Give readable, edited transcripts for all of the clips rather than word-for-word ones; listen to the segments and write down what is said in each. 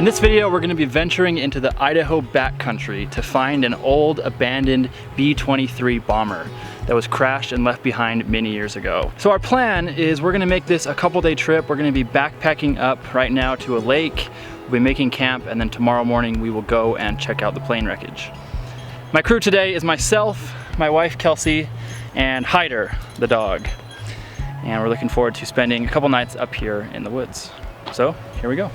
In this video, we're going to be venturing into the Idaho Backcountry to find an old abandoned B-23 bomber that was crashed and left behind many years ago. So our plan is we're going to make this a couple-day trip. We're going to be backpacking up right now to a lake. We'll be making camp, and then tomorrow morning we will go and check out the plane wreckage. My crew today is myself, my wife Kelsey, and Hyder, the dog. And we're looking forward to spending a couple nights up here in the woods. So here we go.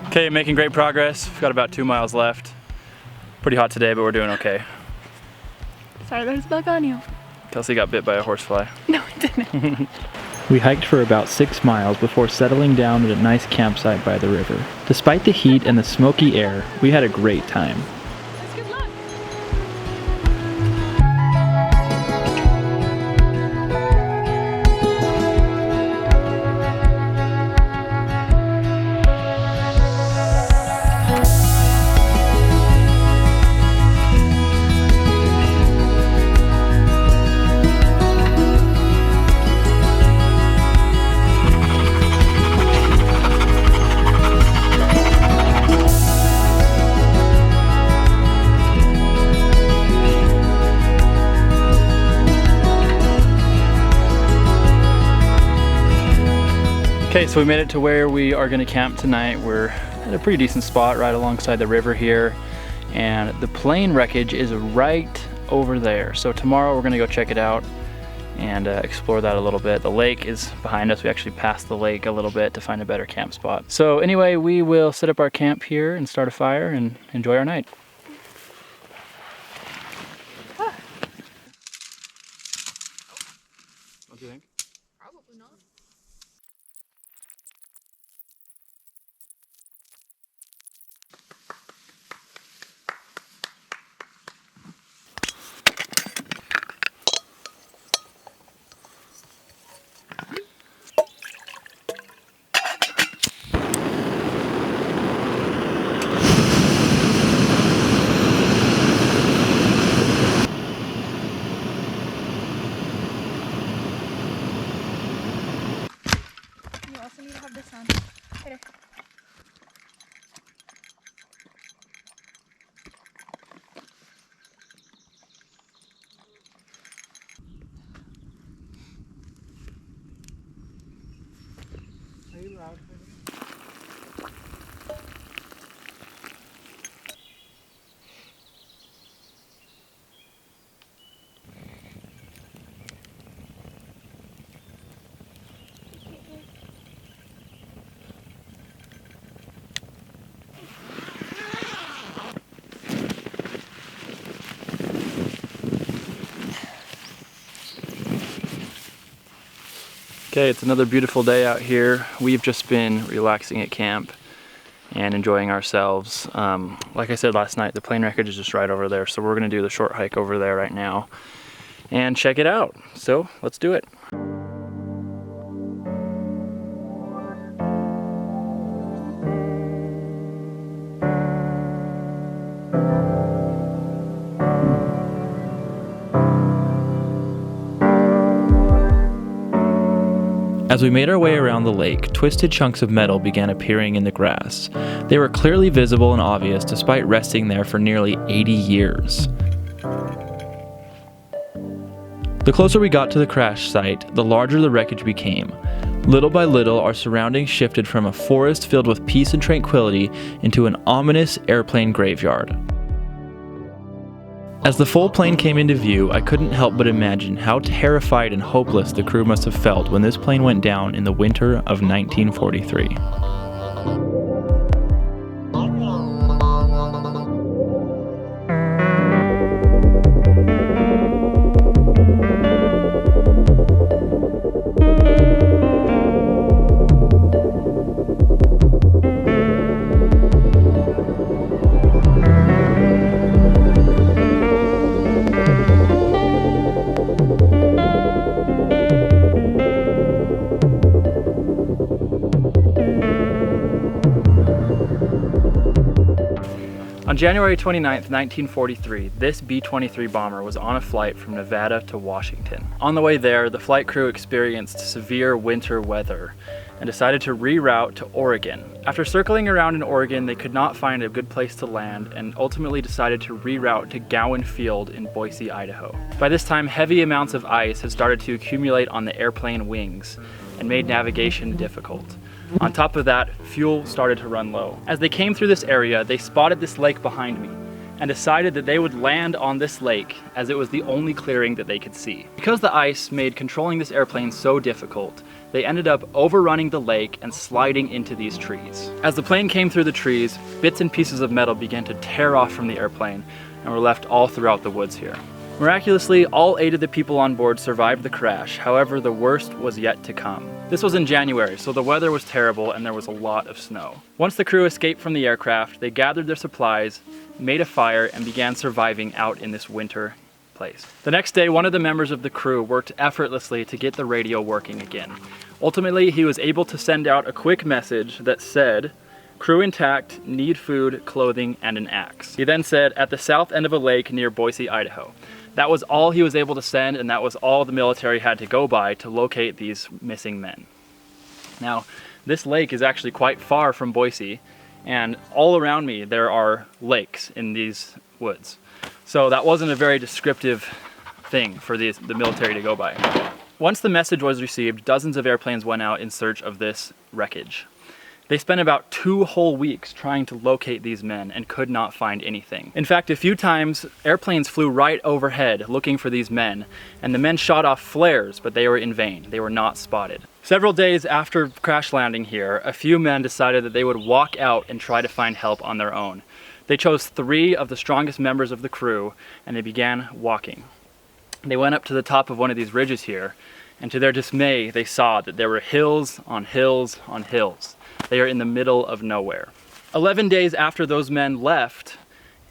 Okay, making great progress. We've got about 2 miles left. Pretty hot today, but we're doing okay. Sorry, there's a bug on you. Kelsey got bit by a horsefly. No, it didn't. We hiked for about 6 miles before settling down at a nice campsite by the river. Despite the heat and the smoky air, we had a great time. Good luck. Okay, so we made it to where we are going to camp tonight. We're at a pretty decent spot right alongside the river here, and the plane wreckage is right over there. So tomorrow we're going to go check it out and explore that a little bit. The lake is behind us. We actually passed the lake a little bit to find a better camp spot. So anyway, we will set up our camp here and start a fire and enjoy our night. What do you think? Probably not. You also need to have this on. Right. Are you loud? Okay, it's another beautiful day out here. We've just been relaxing at camp and enjoying ourselves. Like I said last night, the plane wreckage is just right over there, so we're gonna do the short hike over there right now and check it out. So let's do it. As we made our way around the lake, twisted chunks of metal began appearing in the grass. They were clearly visible and obvious despite resting there for nearly 80 years. The closer we got to the crash site, the larger the wreckage became. Little by little, our surroundings shifted from a forest filled with peace and tranquility into an ominous airplane graveyard. As the full plane came into view, I couldn't help but imagine how terrified and hopeless the crew must have felt when this plane went down in the winter of 1943. January 29th, 1943, this B-23 bomber was on a flight from Nevada to Washington. On the way there, the flight crew experienced severe winter weather and decided to reroute to Oregon. After circling around in Oregon, they could not find a good place to land and ultimately decided to reroute to Gowan Field in Boise, Idaho. By this time, heavy amounts of ice had started to accumulate on the airplane wings and made navigation difficult. On top of that, fuel started to run low. As they came through this area, they spotted this lake behind me and decided that they would land on this lake as it was the only clearing that they could see. Because the ice made controlling this airplane so difficult, they ended up overrunning the lake and sliding into these trees. As the plane came through the trees, bits and pieces of metal began to tear off from the airplane and were left all throughout the woods here. Miraculously, all 8 of the people on board survived the crash. However, the worst was yet to come. This was in January, so the weather was terrible and there was a lot of snow. Once the crew escaped from the aircraft, they gathered their supplies, made a fire, and began surviving out in this winter place. The next day, one of the members of the crew worked effortlessly to get the radio working again. Ultimately, he was able to send out a quick message that said, "Crew intact, need food, clothing, and an axe." He then said, "At the south end of a lake near Boise, Idaho." That was all he was able to send, and that was all the military had to go by to locate these missing men. Now, this lake is actually quite far from Boise, and all around me there are lakes in these woods. So that wasn't a very descriptive thing for the military to go by. Once the message was received, dozens of airplanes went out in search of this wreckage. They spent about 2 whole weeks trying to locate these men and could not find anything. In fact, a few times, airplanes flew right overhead looking for these men, and the men shot off flares, but they were in vain. They were not spotted. Several days after crash landing here, a few men decided that they would walk out and try to find help on their own. They chose 3 of the strongest members of the crew, and they began walking. They went up to the top of one of these ridges here, and to their dismay, they saw that there were hills on hills on hills. They are in the middle of nowhere. 11 days after those men left,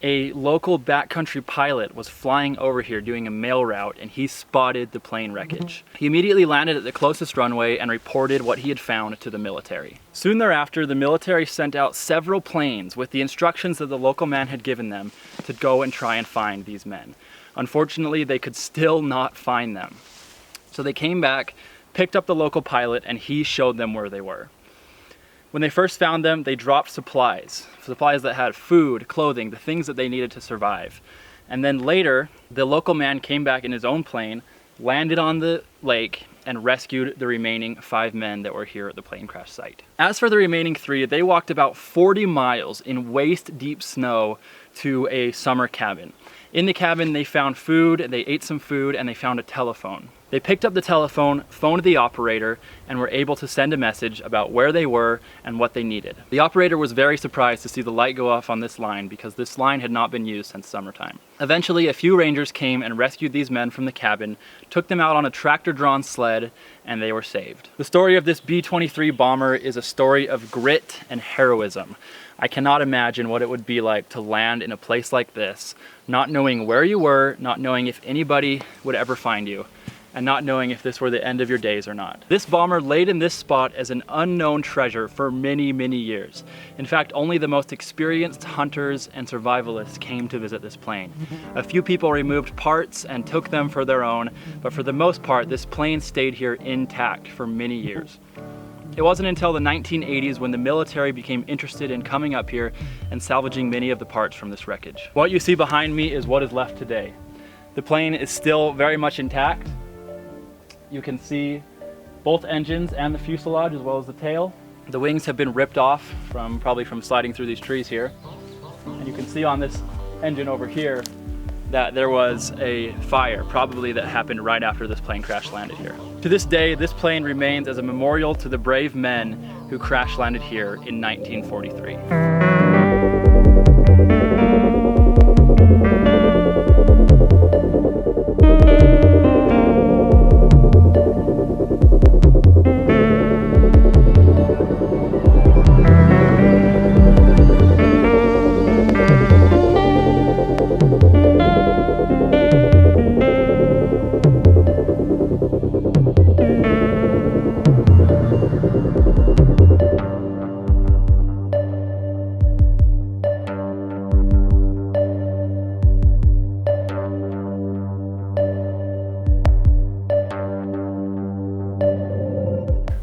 a local backcountry pilot was flying over here doing a mail route, and he spotted the plane wreckage. He immediately landed at the closest runway and reported what he had found to the military. Soon thereafter, the military sent out several planes with the instructions that the local man had given them to go and try and find these men. Unfortunately, they could still not find them. So they came back, picked up the local pilot, and he showed them where they were. When they first found them, they dropped supplies that had food, clothing, the things that they needed to survive. And then later, the local man came back in his own plane, landed on the lake, and rescued the remaining 5 men that were here at the plane crash site. As for the remaining 3, they walked about 40 miles in waist-deep snow to a summer cabin. In the cabin, they found food, they ate some food, and they found a telephone. They picked up the telephone, phoned the operator, and were able to send a message about where they were and what they needed. The operator was very surprised to see the light go off on this line because this line had not been used since summertime. Eventually, a few rangers came and rescued these men from the cabin, took them out on a tractor-drawn sled, and they were saved. The story of this B-23 bomber is a story of grit and heroism. I cannot imagine what it would be like to land in a place like this, not knowing where you were, not knowing if anybody would ever find you, and not knowing if this were the end of your days or not. This bomber laid in this spot as an unknown treasure for many, many years. In fact, only the most experienced hunters and survivalists came to visit this plane. A few people removed parts and took them for their own, but for the most part, this plane stayed here intact for many years. It wasn't until the 1980s when the military became interested in coming up here and salvaging many of the parts from this wreckage. What you see behind me is what is left today. The plane is still very much intact. You can see both engines and the fuselage as well as the tail. The wings have been ripped off probably from sliding through these trees here. And you can see on this engine over here that there was a fire, probably that happened right after this plane crash landed here. To this day, this plane remains as a memorial to the brave men who crash landed here in 1943.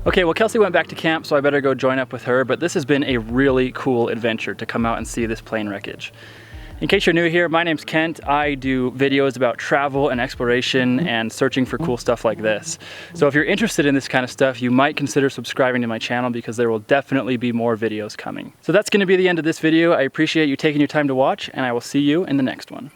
Okay, well Kelsey went back to camp, so I better go join up with her, but this has been a really cool adventure to come out and see this plane wreckage. In case you're new here, my name's Kent. I do videos about travel and exploration and searching for cool stuff like this. So if you're interested in this kind of stuff, you might consider subscribing to my channel because there will definitely be more videos coming. So that's gonna be the end of this video. I appreciate you taking your time to watch, and I will see you in the next one.